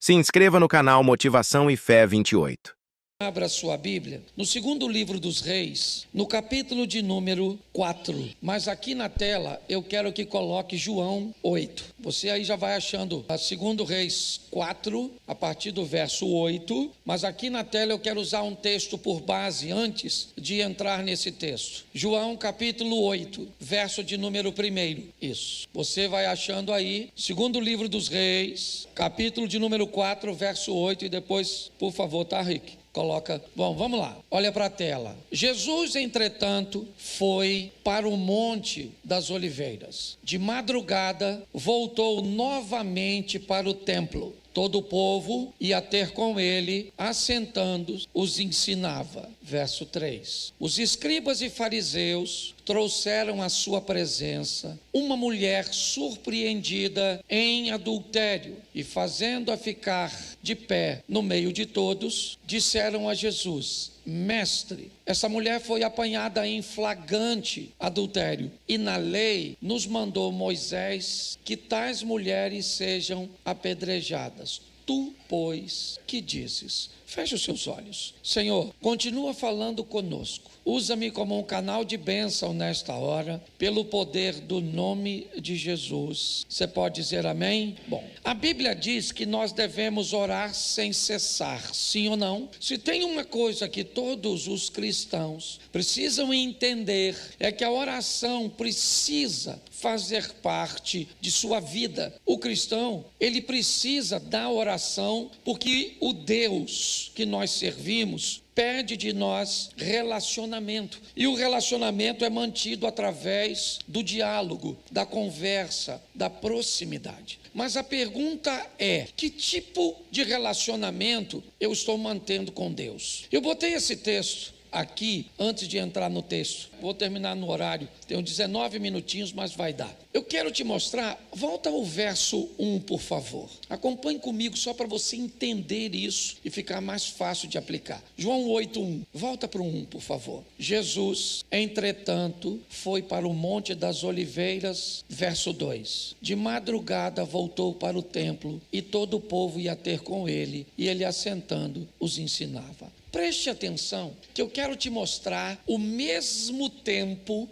Se inscreva no canal Motivação e Fé 28. Abra sua Bíblia no segundo livro dos Reis, no capítulo de número 4. Mas aqui na tela eu quero que coloque João 8. Você aí já vai achando a segundo Reis 4, a partir do verso 8. Mas aqui na tela eu quero usar um texto por base antes de entrar nesse texto. João capítulo 8, verso de número 1. Isso. Você vai achando aí, segundo livro dos Reis, capítulo de número 4, verso 8. E depois, por favor, tá, Rick? Coloca, bom, vamos lá, olha para a tela. Jesus, entretanto, foi para o Monte das Oliveiras. De madrugada, voltou novamente para o templo. Todo o povo ia ter com ele, assentando, os ensinava. Verso 3. Os escribas e fariseus trouxeram à sua presença uma mulher surpreendida em adultério e, fazendo-a ficar de pé no meio de todos, disseram a Jesus: Mestre, essa mulher foi apanhada em flagrante adultério, e na lei nos mandou Moisés que tais mulheres sejam apedrejadas. Tu, pois, que dizes? Feche os seus olhos. Senhor, continua falando conosco. Usa-me como um canal de bênção nesta hora, pelo poder do nome de Jesus. Você pode dizer amém? Bom, a Bíblia diz que nós devemos orar sem cessar, sim ou não? Se tem uma coisa que todos os cristãos precisam entender, é que a oração precisa fazer parte de sua vida. O cristão, ele precisa da oração, porque o Deus que nós servimos pede de nós relacionamento, e o relacionamento é mantido através do diálogo, da conversa, da proximidade. Mas a pergunta é: que tipo de relacionamento eu estou mantendo com Deus? Eu botei esse texto aqui antes de entrar no texto. Vou terminar no horário, tenho 19 minutinhos, mas vai dar. Eu quero te mostrar, volta ao verso 1, por favor. Acompanhe comigo só para você entender isso e ficar mais fácil de aplicar. João 8:1, volta para o 1, por favor. Jesus, entretanto, foi para o Monte das Oliveiras, verso 2. De madrugada voltou para o templo, e todo o povo ia ter com ele, e ele, assentando, os ensinava. Preste atenção, que eu quero te mostrar o mesmo tempo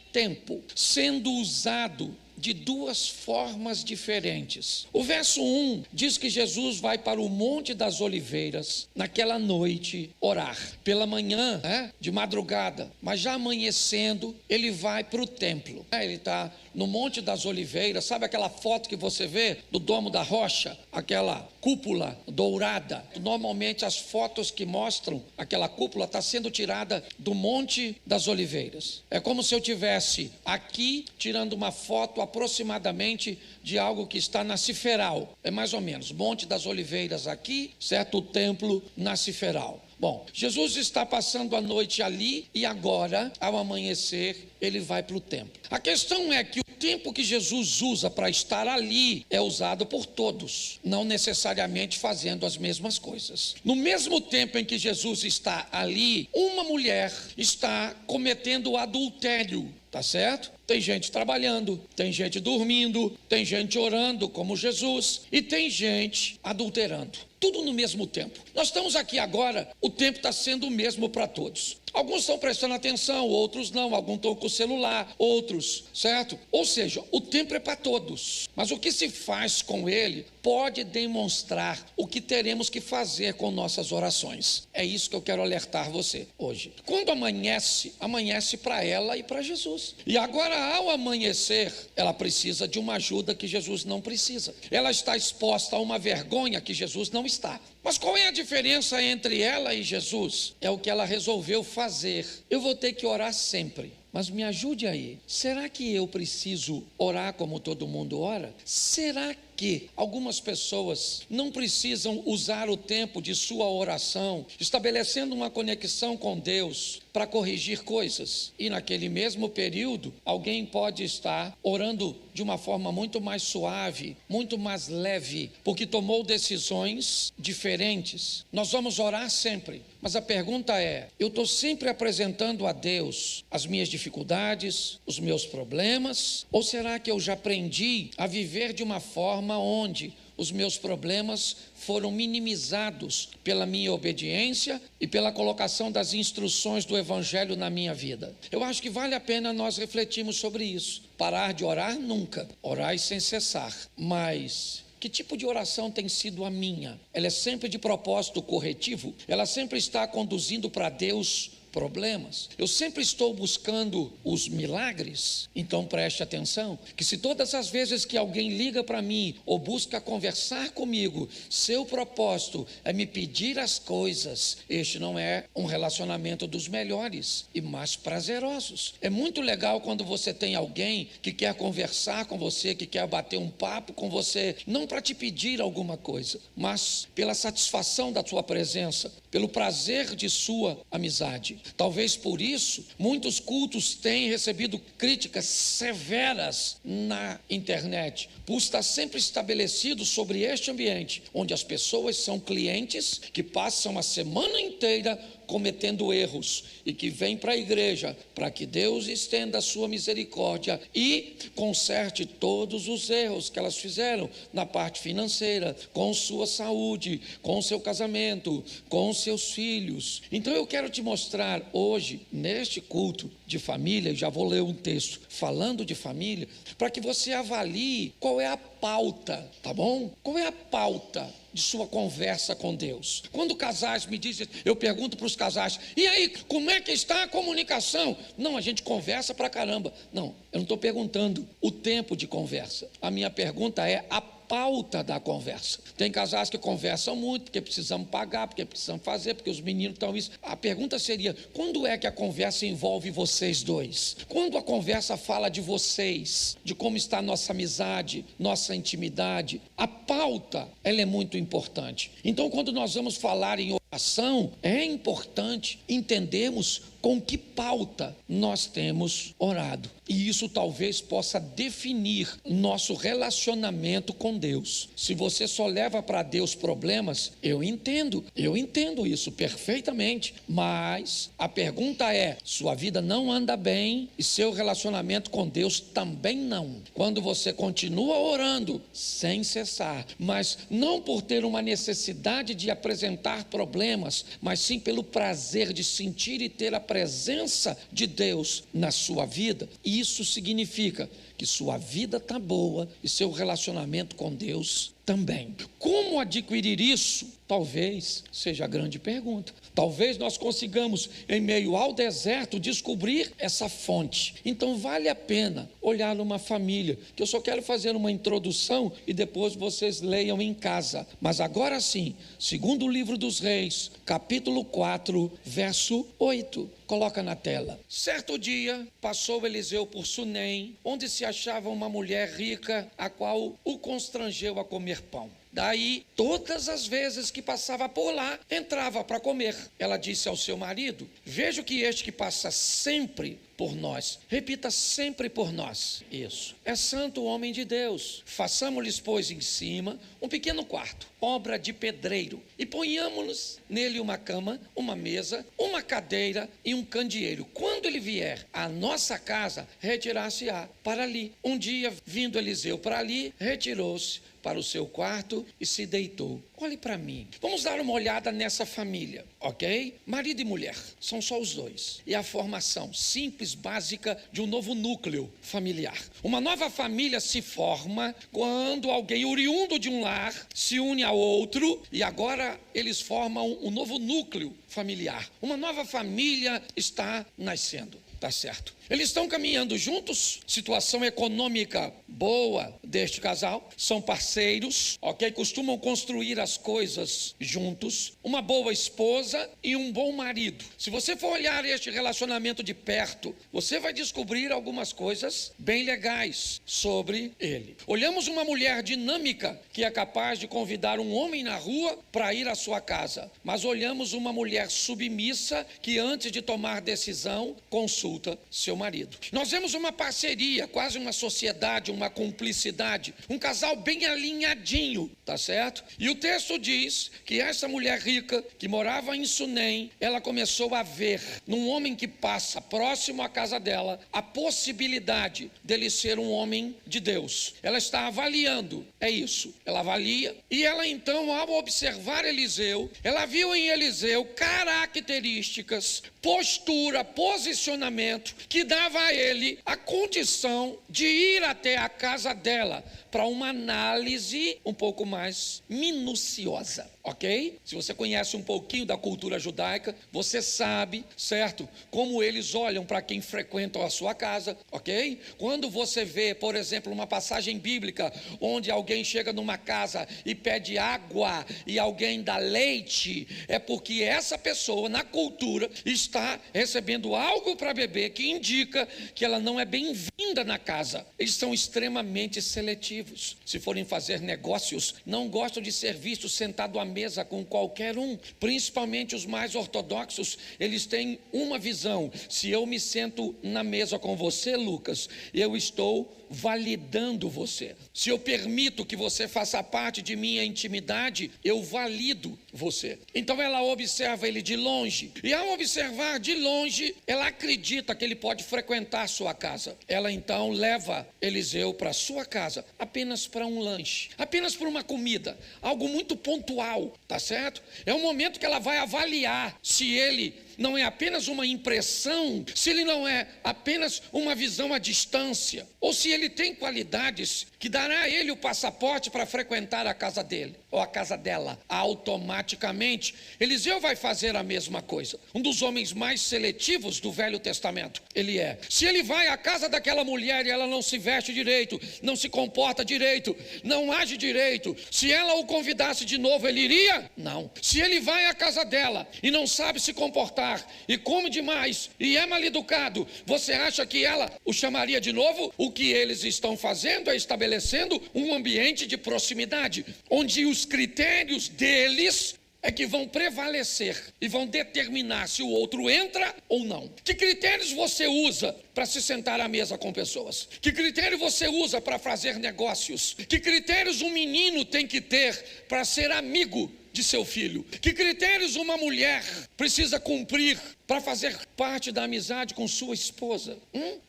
sendo usado de duas formas diferentes. O verso 1 diz que Jesus vai para o Monte das Oliveiras naquela noite orar. Pela manhã, de madrugada, mas já amanhecendo, ele vai para o templo. Ele está no Monte das Oliveiras. Sabe aquela foto que você vê do Domo da Rocha? Aquela cúpula dourada. Normalmente as fotos que mostram aquela cúpula está sendo tirada do Monte das Oliveiras. É como se eu tivesse aqui tirando uma foto aproximadamente de algo que está na Ciferal. É mais ou menos, Monte das Oliveiras aqui, certo? O templo na Ciferal. Bom, Jesus está passando a noite ali, e agora, ao amanhecer, ele vai para o templo. A questão é que o tempo que Jesus usa para estar ali é usado por todos, não necessariamente fazendo as mesmas coisas. No mesmo tempo em que Jesus está ali, uma mulher está cometendo adultério. Tá certo? Tem gente trabalhando, tem gente dormindo, tem gente orando como Jesus, e tem gente adulterando. Tudo no mesmo tempo. Nós estamos aqui agora, o tempo está sendo o mesmo para todos. Alguns estão prestando atenção, outros não. Alguns estão com o celular, outros, certo? Ou seja, o tempo é para todos. Mas o que se faz com ele pode demonstrar o que teremos que fazer com nossas orações. É isso que eu quero alertar você hoje. Quando amanhece, amanhece para ela e para Jesus. E agora, ao amanhecer, ela precisa de uma ajuda que Jesus não precisa. Ela está exposta a uma vergonha que Jesus não está. Mas qual é a diferença entre ela e Jesus? É o que ela resolveu fazer. Eu vou ter que orar sempre. Mas me ajude aí. Será que eu preciso orar como todo mundo ora? Será que algumas pessoas não precisam usar o tempo de sua oração, estabelecendo uma conexão com Deus para corrigir coisas? E naquele mesmo período, alguém pode estar orando de uma forma muito mais suave, muito mais leve, porque tomou decisões diferentes. Nós vamos orar sempre, mas a pergunta é: eu estou sempre apresentando a Deus as minhas dificuldades, os meus problemas, ou será que eu já aprendi a viver de uma forma onde os meus problemas foram minimizados pela minha obediência e pela colocação das instruções do Evangelho na minha vida. Eu acho que vale a pena nós refletirmos sobre isso. Parar de orar nunca, orai sem cessar, mas que tipo de oração tem sido a minha? Ela é sempre de propósito corretivo? Ela sempre está conduzindo para Deus problemas? Eu sempre estou buscando os milagres? Então preste atenção, que se todas as vezes que alguém liga para mim ou busca conversar comigo, seu propósito é me pedir as coisas, este não é um relacionamento dos melhores e mais prazerosos. É muito legal quando você tem alguém que quer conversar com você, que quer bater um papo com você, não para te pedir alguma coisa, mas pela satisfação da sua presença, pelo prazer de sua amizade. Talvez por isso, muitos cultos têm recebido críticas severas na internet, por estar sempre estabelecido sobre este ambiente, onde as pessoas são clientes que passam a semana inteira cometendo erros e que vêm para a igreja para que Deus estenda a sua misericórdia e conserte todos os erros que elas fizeram na parte financeira, com sua saúde, com seu casamento, com seus filhos. Então eu quero te mostrar hoje, neste culto de família, já vou ler um texto falando de família, para que você avalie qual é a pauta, tá bom? Qual é a pauta de sua conversa com Deus? Quando casais me dizem, eu pergunto para os casais, e aí, como é que está a comunicação? Não, a gente conversa pra caramba. Não, eu não estou perguntando o tempo de conversa. A minha pergunta é a pauta da conversa. Tem casais que conversam muito, porque precisamos pagar, porque precisamos fazer, porque os meninos estão isso. A pergunta seria, quando é que a conversa envolve vocês dois? Quando a conversa fala de vocês, de como está a nossa amizade, nossa intimidade? A pauta, ela é muito importante. Então, quando nós vamos falar em oração, é importante entendermos com que pauta nós temos orado. E isso talvez possa definir nosso relacionamento com Deus. Se você só leva para Deus problemas, eu entendo isso perfeitamente. Mas a pergunta é, sua vida não anda bem e seu relacionamento com Deus também não. Quando você continua orando sem cessar, mas não por ter uma necessidade de apresentar problemas, mas sim pelo prazer de sentir e ter a presença de Deus na sua vida, isso significa que sua vida está boa e seu relacionamento com Deus também. Como adquirir isso? Talvez seja a grande pergunta. Talvez nós consigamos, em meio ao deserto, descobrir essa fonte. Então vale a pena olhar numa família, que eu só quero fazer uma introdução e depois vocês leiam em casa. Mas agora sim, segundo o livro dos Reis, capítulo 4, verso 8. Coloca na tela. Certo dia, passou Eliseu por Sunem, onde se achava uma mulher rica, a qual o constrangeu a comer pão. Daí, todas as vezes que passava por lá, entrava para comer. Ela disse ao seu marido, vejo que este que passa sempre por nós, repita sempre por nós, isso, é santo homem de Deus. Façamos-lhes, pois, em cima um pequeno quarto, obra de pedreiro, e ponhamos nele uma cama, uma mesa, uma cadeira e um candeeiro. Quando ele vier à nossa casa, retirar-se-á para ali. Um dia, vindo Eliseu para ali, retirou-se para o seu quarto e se deitou. Olhe para mim. Vamos dar uma olhada nessa família, ok? Marido e mulher, são só os dois. E a formação simples, básica de um novo núcleo familiar. Uma nova família se forma quando alguém oriundo de um lar se une a outro e agora eles formam um novo núcleo familiar. Uma nova família está nascendo. Tá certo. Eles estão caminhando juntos, situação econômica boa deste casal, são parceiros, ok? Costumam construir as coisas juntos, uma boa esposa e um bom marido. Se você for olhar este relacionamento de perto, você vai descobrir algumas coisas bem legais sobre ele. Olhamos uma mulher dinâmica que é capaz de convidar um homem na rua para ir à sua casa, mas olhamos uma mulher submissa que antes de tomar decisão, consulta consulta seu marido. Nós vemos uma parceria, quase uma sociedade, uma cumplicidade, um casal bem alinhadinho, tá certo? E o texto diz que essa mulher rica, que morava em Sunem, ela começou a ver num homem que passa próximo à casa dela, a possibilidade dele ser um homem de Deus. Ela está avaliando, é isso, ela avalia, e ela então, ao observar Eliseu, ela viu em Eliseu características, postura, posicionamento, que dava a ele a condição de ir até a casa dela para uma análise um pouco mais minuciosa, ok? Se você conhece um pouquinho da cultura judaica, você sabe, certo? Como eles olham para quem frequenta a sua casa, ok? Quando você vê, por exemplo, uma passagem bíblica onde alguém chega numa casa e pede água e alguém dá leite, é porque essa pessoa, na cultura, está recebendo algo para beber que indica que ela não é bem-vinda na casa. Eles são extremamente seletivos. Se forem fazer negócios, não gostam de ser vistos sentado à mesa com qualquer um, principalmente os mais ortodoxos. Eles têm uma visão: se eu me sento na mesa com você, Lucas, eu estou validando você. Se eu permito que você faça parte de minha intimidade, eu valido você. Então ela observa ele de longe, e ao observar de longe, ela acredita que ele pode frequentar sua casa. Ela então leva Eliseu para sua casa, apenas para um lanche, apenas para uma comida, algo muito pontual, tá certo? É um momento que ela vai avaliar se ele não é apenas uma impressão, se ele não é apenas uma visão à distância, ou se ele tem qualidades que dará a ele o passaporte para frequentar a casa dele, ou a casa dela. Automaticamente, Eliseu vai fazer a mesma coisa. Um dos homens mais seletivos do Velho Testamento, ele é. Se ele vai à casa daquela mulher e ela não se veste direito, não se comporta direito, não age direito, se ela o convidasse de novo, ele iria? Não. Se ele vai à casa dela e não sabe se comportar, e come demais, e é mal educado, você acha que ela o chamaria de novo? O que eles estão fazendo é estabelecendo um ambiente de proximidade, onde os critérios deles é que vão prevalecer e vão determinar se o outro entra ou não. Que critérios você usa para se sentar à mesa com pessoas? Que critério você usa para fazer negócios? Que critérios um menino tem que ter para ser amigo de seu filho? Que critérios uma mulher precisa cumprir para fazer parte da amizade com sua esposa?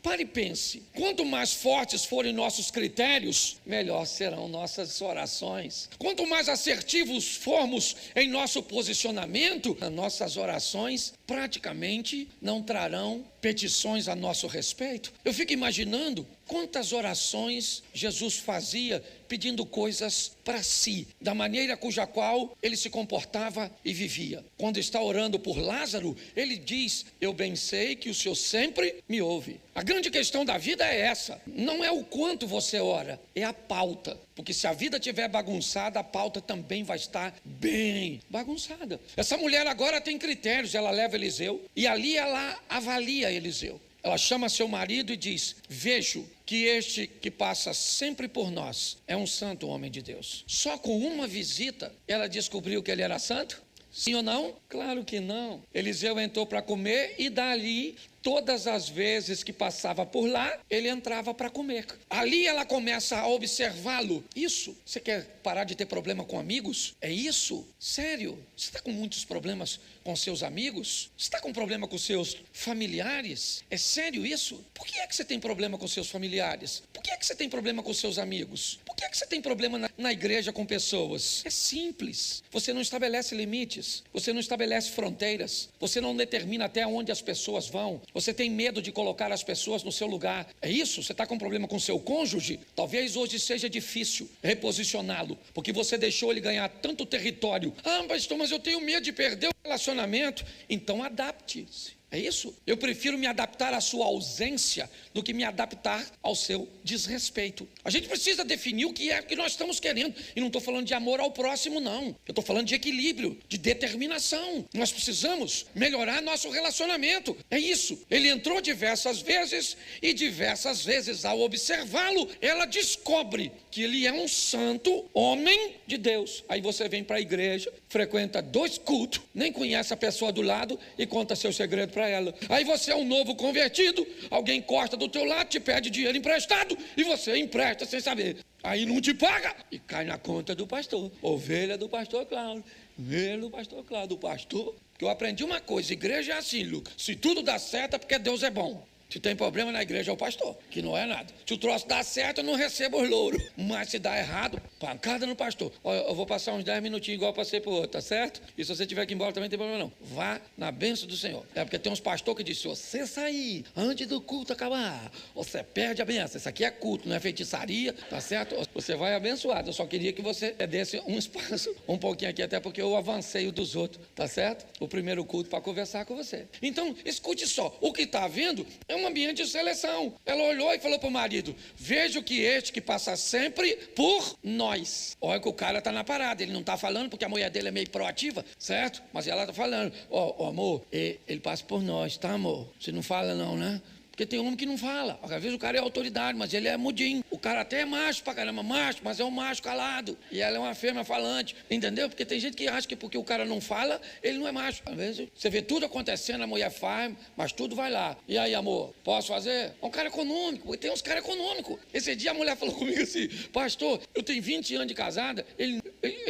Pare e pense. Quanto mais fortes forem nossos critérios, melhor serão nossas orações. Quanto mais assertivos formos em nosso posicionamento, as nossas orações praticamente não trarão petições a nosso respeito. Eu fico imaginando quantas orações Jesus fazia pedindo coisas para si, da maneira cuja qual ele se comportava e vivia. Quando está orando por Lázaro, ele diz: eu bem sei que o Senhor sempre me ouve. A grande questão da vida é essa, não é o quanto você ora, é a pauta. Porque se a vida estiver bagunçada, a pauta também vai estar bem bagunçada. Essa mulher agora tem critérios, ela leva Eliseu e ali ela avalia Eliseu. Ela chama seu marido e diz: vejo que este que passa sempre por nós é um santo homem de Deus. Só com uma visita ela descobriu que ele era santo? Sim ou não? Claro que não. Eliseu entrou para comer e dali, todas as vezes que passava por lá, ele entrava para comer. Ali ela começa a observá-lo. Isso, você quer parar de ter problema com amigos? É isso? Sério? Você está com muitos problemas com seus amigos? Você está com problema com seus familiares? É sério isso? Por que é que você tem problema com seus familiares? Por que é que você tem problema com seus amigos? Por que é que você tem problema na igreja com pessoas? É simples. Você não estabelece limites. Você não estabelece fronteiras. Você não determina até onde as pessoas vão. Você tem medo de colocar as pessoas no seu lugar. É isso? Você está com problema com seu cônjuge? Talvez hoje seja difícil reposicioná-lo, porque você deixou ele ganhar tanto território. Pastor, mas eu tenho medo de perder o relacionamento. Então adapte-se. É isso? Eu prefiro me adaptar à sua ausência do que me adaptar ao seu desrespeito. A gente precisa definir o que é que nós estamos querendo. E não estou falando de amor ao próximo, não. Eu estou falando de equilíbrio, de determinação. Nós precisamos melhorar nosso relacionamento. É isso. Ele entrou diversas vezes e diversas vezes, ao observá-lo, ela descobre que ele é um santo homem de Deus. Aí você vem para a igreja, frequenta 2 cultos, nem conhece a pessoa do lado e conta seu segredo para para ela. Aí você é um novo convertido, alguém corta do teu lado, te pede dinheiro emprestado e você empresta sem saber. Aí não te paga e cai na conta do pastor. Ovelha do pastor Cláudio, ovelha do pastor Cláudio, do pastor. Que eu aprendi uma coisa, igreja é assim, Lucas, se tudo dá certo é porque Deus é bom. Se tem problema na igreja é o pastor, que não é nada. Se o troço dá certo, eu não recebo os louros. Mas se dá errado, pancada no pastor. Olha, eu vou passar uns 10 minutinhos igual eu passei pro outro, tá certo? E se você tiver que ir embora também não tem problema não. Vá na bênção do Senhor. É porque tem uns pastores que dizem, se você sair antes do culto acabar, você perde a bênção. Isso aqui é culto, não é feitiçaria, tá certo? Você vai abençoado. Eu só queria que você desse um espaço, um pouquinho aqui, até porque eu avancei o dos outros, tá certo? O primeiro culto para conversar com você. Então, escute só, o que está vendo é um ambiente de seleção. Ela olhou e falou para o marido, vejo que este que passa sempre por nós. Olha que o cara está na parada, ele não está falando porque a mulher dele é meio proativa, certo? Mas ela está falando, ó, amor, ele passa por nós, tá, amor? Você não fala não, né? Porque tem homem que não fala. Às vezes o cara é autoridade, mas ele é mudinho. O cara até é macho pra caramba, macho, mas é um macho calado. E ela é uma fêmea falante, entendeu? Porque tem gente que acha que porque o cara não fala, ele não é macho. Às vezes você vê tudo acontecendo, a mulher faz, mas tudo vai lá. E aí, amor, posso fazer? É um cara econômico, tem uns caras econômicos. Esse dia a mulher falou comigo assim, pastor, eu tenho 20 anos de casada, ele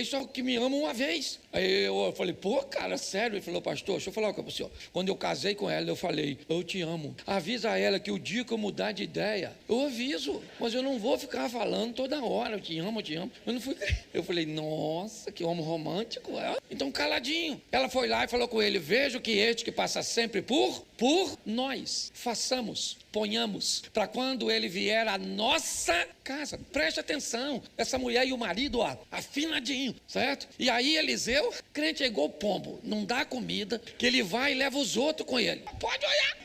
só que me ama uma vez. Aí eu falei, pô, cara, sério? Ele falou, pastor, deixa eu falar uma coisa pro senhor. Quando eu casei com ela, eu falei, eu te amo. Avisa a ela que o dia que eu mudar de ideia, eu aviso, mas eu não vou ficar falando toda hora, eu te amo, eu te amo. Eu não fui. Eu falei, nossa, que homem romântico. Então, caladinho. Ela foi lá e falou com ele, vejo que este que passa sempre por nós, façamos, ponhamos, para quando ele vier à nossa casa. Preste atenção, essa mulher e o marido, ó, afinadinho, certo? E aí Eliseu, crente é igual pombo, não dá comida, que ele vai e leva os outros com ele. Pode olhar.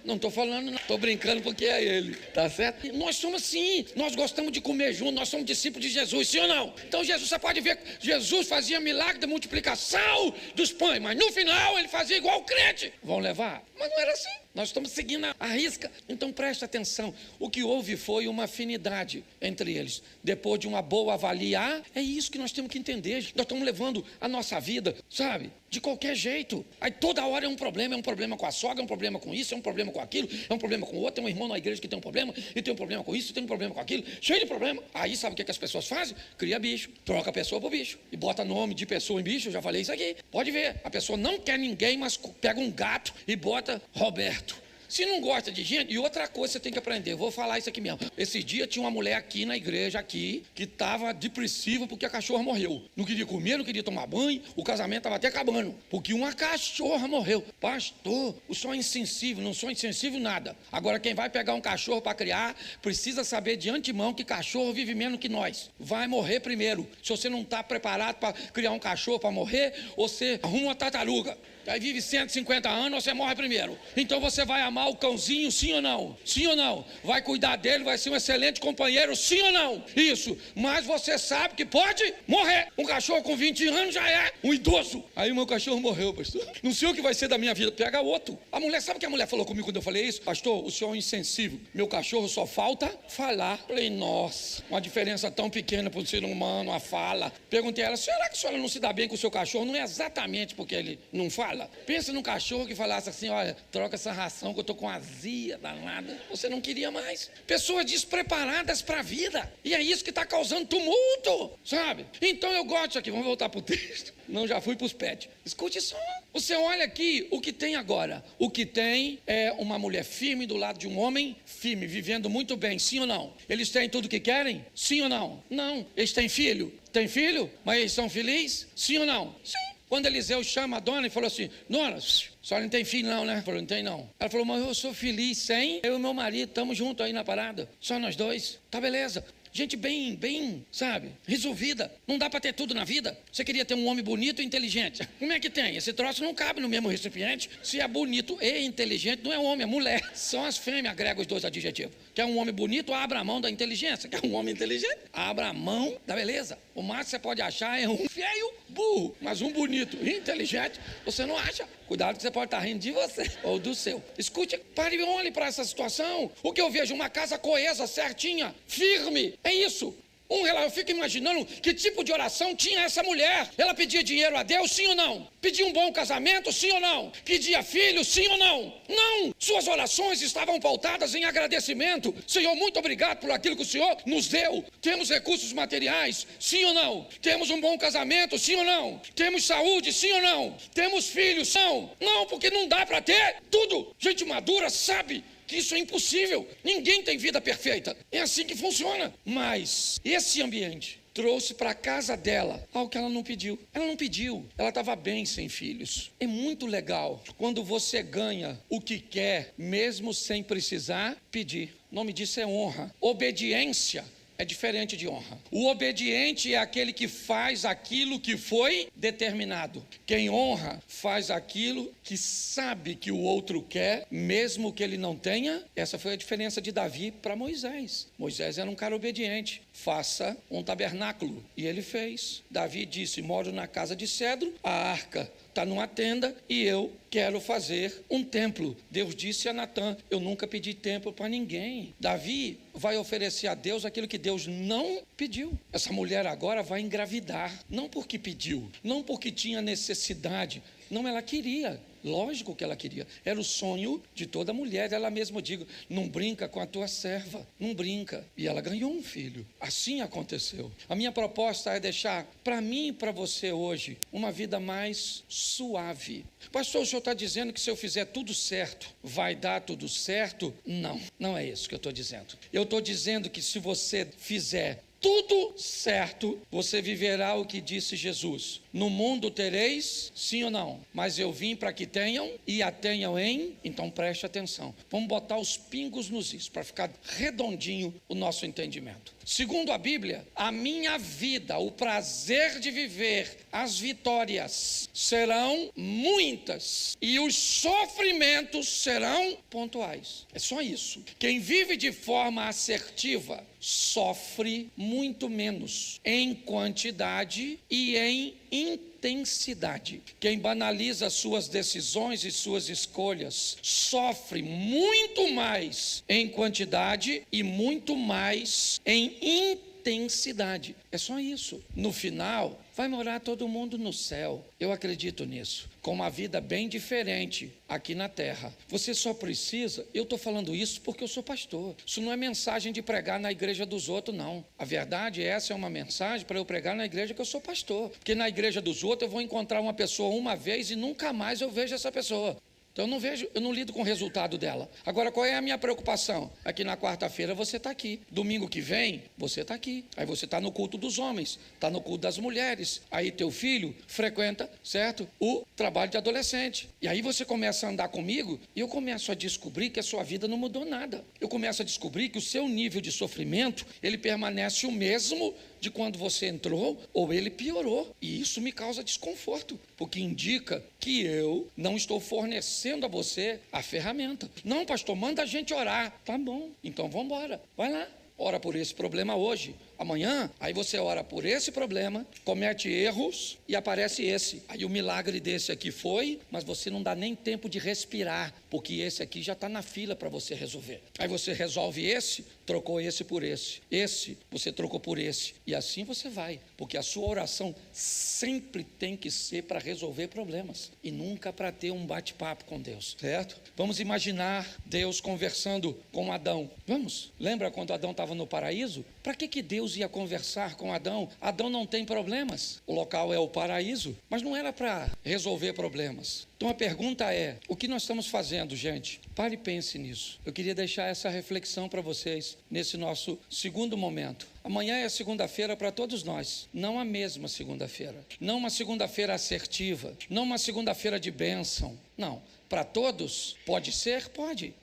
Não estou falando, não. Estou brincando porque é ele, tá certo? E nós somos assim, nós gostamos de comer junto, nós somos discípulos de Jesus, sim ou não? Então Jesus, você pode ver, Jesus fazia milagre de multiplicação dos pães, mas no final ele fazia igual o crente. Vão levar? Mas não era assim. Nós estamos seguindo a risca. Então preste atenção. O que houve foi uma afinidade entre eles. Depois de uma boa avaliar, é isso que nós temos que entender. Nós estamos levando a nossa vida, sabe? De qualquer jeito. Aí toda hora é um problema com a sogra, é um problema com isso, é um problema com aquilo, é um problema com o outro, tem um irmão na igreja que tem um problema, e tem um problema com isso, tem um problema com aquilo, cheio de problema. Aí sabe o que as pessoas fazem? Cria bicho, troca a pessoa por bicho, e bota nome de pessoa em bicho, eu já falei isso aqui. Pode ver, a pessoa não quer ninguém, mas pega um gato e bota Roberto. Se não gosta de gente, e outra coisa você tem que aprender, eu vou falar isso aqui mesmo. Esse dia tinha uma mulher aqui na igreja, que estava depressiva porque a cachorra morreu. Não queria comer, não queria tomar banho, o casamento estava até acabando, porque uma cachorra morreu. Pastor, o senhor é insensível, não sou insensível nada. Agora quem vai pegar um cachorro para criar, precisa saber de antemão que cachorro vive menos que nós. Vai morrer primeiro. Se você não está preparado para criar um cachorro para morrer, você arruma uma tartaruga. Aí vive 150 anos, você morre primeiro. Então você vai amar o cãozinho, sim ou não? Sim ou não? Vai cuidar dele, vai ser um excelente companheiro, sim ou não? Isso. Mas você sabe que pode morrer. Um cachorro com 20 anos já é um idoso. Aí o meu cachorro morreu, pastor. Não sei o que vai ser da minha vida. Pega outro. A mulher, sabe o que a mulher falou comigo quando eu falei isso? Pastor, o senhor é insensível. Meu cachorro só falta falar. Falei, nossa, uma diferença tão pequena para o ser humano, a fala. Perguntei a ela, será que a senhora não se dá bem com o seu cachorro? Não é exatamente porque ele não fala? Pensa num cachorro que falasse assim, olha, troca essa ração que eu tô com azia danada. Você não queria mais. Pessoas despreparadas para a vida. E é isso que está causando tumulto, sabe? Então eu gosto disso aqui. Vamos voltar para o texto. Não, já fui para os pets. Escute só. Você olha aqui o que tem agora. O que tem é uma mulher firme do lado de um homem firme, vivendo muito bem, sim ou não? Eles têm tudo o que querem? Sim ou não? Não. Eles têm filho? Tem filho? Mas eles são felizes? Sim ou não? Sim. Quando Eliseu chama a dona e falou assim, dona, a senhora não tem filho não, né? Falou, não tem não. Ela falou, mas eu sou feliz sem eu e meu marido, estamos juntos aí na parada, só nós dois, tá beleza. Gente bem, sabe, resolvida. Não dá para ter tudo na vida. Você queria ter um homem bonito e inteligente. Como é que tem? Esse troço não cabe no mesmo recipiente. Se é bonito e inteligente, não é homem, é mulher. São as fêmeas, agrega os dois adjetivos. Quer um homem bonito, abra a mão da inteligência. Quer um homem inteligente, abra a mão da beleza. O máximo que você pode achar é um feio burro, mas um bonito e inteligente, você não acha. Cuidado que você pode estar rindo de você ou do seu. Escute, pare e olhe para essa situação. O que eu vejo, uma casa coesa, certinha, firme. É isso. Eu fico imaginando que tipo de oração tinha essa mulher. Ela pedia dinheiro a Deus, sim ou não? Pedia um bom casamento, sim ou não? Pedia filho, sim ou não? Não! Suas orações estavam pautadas em agradecimento. Senhor, muito obrigado por aquilo que o Senhor nos deu. Temos recursos materiais, sim ou não? Temos um bom casamento, sim ou não? Temos saúde, sim ou não? Temos filhos, não? Não, porque não dá para ter tudo. Gente madura sabe que isso é impossível. Ninguém tem vida perfeita. É assim que funciona. Mas esse ambiente trouxe para a casa dela algo que ela não pediu. Ela não pediu. Ela estava bem sem filhos. É muito legal quando você ganha o que quer, mesmo sem precisar pedir. O nome disso é honra. Obediência é diferente de honra. O obediente é aquele que faz aquilo que foi determinado. Quem honra faz aquilo que sabe que o outro quer, mesmo que ele não tenha. Essa foi a diferença de Davi para Moisés. Moisés era um cara obediente. Faça um tabernáculo. E ele fez. Davi disse, moro na casa de cedro, a arca está numa tenda e eu quero fazer um templo. Deus disse a Natã, eu nunca pedi templo para ninguém. Davi vai oferecer a Deus aquilo que Deus não pediu. Essa mulher agora vai engravidar, não porque pediu, não porque tinha necessidade, não, ela queria. Lógico que ela queria. Era o sonho de toda mulher. Ela mesma diz, não brinca com a tua serva. Não brinca. E ela ganhou um filho. Assim aconteceu. A minha proposta é deixar para mim e para você hoje uma vida mais suave. Pastor, o senhor está dizendo que se eu fizer tudo certo, vai dar tudo certo? Não, não é isso que eu estou dizendo. Eu estou dizendo que se você fizer tudo certo, você viverá o que disse Jesus. No mundo tereis, sim ou não? Mas eu vim para que tenham e a tenham em... Então preste atenção. Vamos botar os pingos nos is, para ficar redondinho o nosso entendimento. Segundo a Bíblia, a minha vida, o prazer de viver, as vitórias serão muitas e os sofrimentos serão pontuais. É só isso. Quem vive de forma assertiva sofre muito menos em quantidade e em intensidade. Quem banaliza suas decisões e suas escolhas sofre muito mais em quantidade e muito mais em intensidade. É só isso. No final, vai morar todo mundo no céu. Eu acredito nisso. Com uma vida bem diferente aqui na terra. Você só precisa... Eu estou falando isso porque eu sou pastor. Isso não é mensagem de pregar na igreja dos outros, não. A verdade, essa é uma mensagem para eu pregar na igreja que eu sou pastor. Porque na igreja dos outros eu vou encontrar uma pessoa uma vez e nunca mais eu vejo essa pessoa. Então eu não lido com o resultado dela. Agora, qual é a minha preocupação? Aqui na quarta-feira você está aqui. Domingo que vem, você está aqui. Aí você está no culto dos homens, está no culto das mulheres. Aí teu filho frequenta, certo? O trabalho de adolescente. E aí você começa a andar comigo e eu começo a descobrir que a sua vida não mudou nada. Eu começo a descobrir que o seu nível de sofrimento, ele permanece o mesmo de quando você entrou, ou ele piorou. E isso me causa desconforto, porque indica que eu não estou fornecendo a você a ferramenta. Não, pastor, manda a gente orar. Tá bom, então vamos embora. Vai lá, ora por esse problema hoje. Amanhã, aí você ora por esse problema, comete erros e aparece esse. Aí o milagre desse aqui foi, mas você não dá nem tempo de respirar, porque esse aqui já está na fila para você resolver. Aí você resolve esse, trocou esse por esse. Esse, você trocou por esse. E assim você vai, porque a sua oração sempre tem que ser para resolver problemas e nunca para ter um bate-papo com Deus, certo? Vamos imaginar Deus conversando com Adão. Vamos? Lembra quando Adão estava no paraíso? Para que Deus ia conversar com Adão? Adão não tem problemas. O local é o paraíso, mas não era para resolver problemas. Então a pergunta é, o que nós estamos fazendo, gente? Pare e pense nisso. Eu queria deixar essa reflexão para vocês nesse nosso segundo momento. Amanhã é segunda-feira para todos nós, não a mesma segunda-feira, não uma segunda-feira assertiva, não uma segunda-feira de bênção, não. Para todos, pode ser? Pode.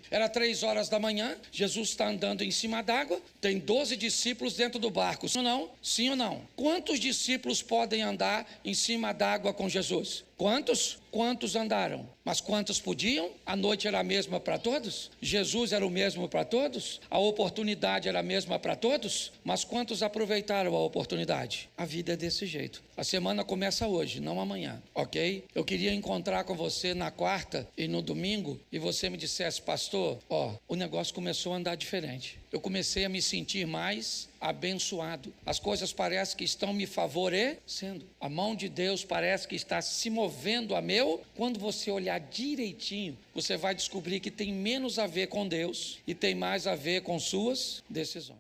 Era 3 horas da manhã, Jesus está andando em cima d'água, tem 12 discípulos dentro do barco, sim ou não? Sim ou não? Quantos discípulos podem andar em cima d'água com Jesus? Quantos andaram? Mas quantos podiam? A noite era a mesma para todos? Jesus era o mesmo para todos? A oportunidade era a mesma para todos? Mas quantos aproveitaram a oportunidade? A vida é desse jeito. A semana começa hoje, não amanhã, ok? Eu queria encontrar com você na quarta e no domingo e você me dissesse, pastor, o negócio começou a andar diferente. Eu comecei a me sentir mais abençoado. As coisas parecem que estão me favorecendo. A mão de Deus parece que está se movendo a meu. Quando você olhar direitinho, você vai descobrir que tem menos a ver com Deus e tem mais a ver com suas decisões.